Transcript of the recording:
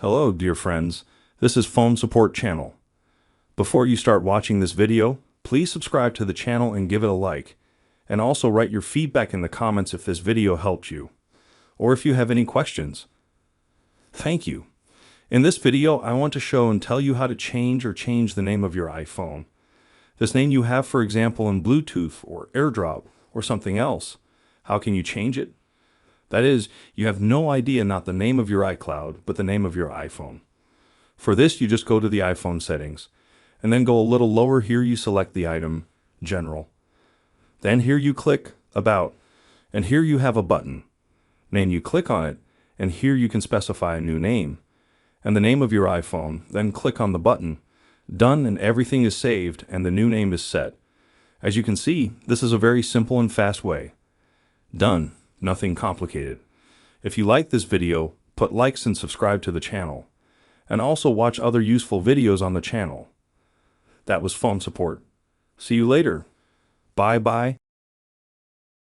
Hello, dear friends. This is Phone Support Channel. Before you start watching this video, please subscribe to the channel and give it a like. And also write your feedback in the comments if this video helped you, or if you have any questions. Thank you. In this video, I want to show and tell you how to change the name of your iPhone. This name you have, for example, in Bluetooth or AirDrop or something else. How can you change it? That is, you have no idea not the name of your iCloud, but the name of your iPhone. For this, you just go to the iPhone settings, and then go a little lower. Here you select the item, General. Then here you click About, and here you have a button. Then you click on it, and here you can specify a new name, and the name of your iPhone. Then click on the button. Done, and everything is saved, and the new name is set. As you can see, this is a very simple and fast way. Done. Nothing complicated. If you like this video, put likes and subscribe to the channel. And also watch other useful videos on the channel. That was Phone Support. See you later. Bye bye.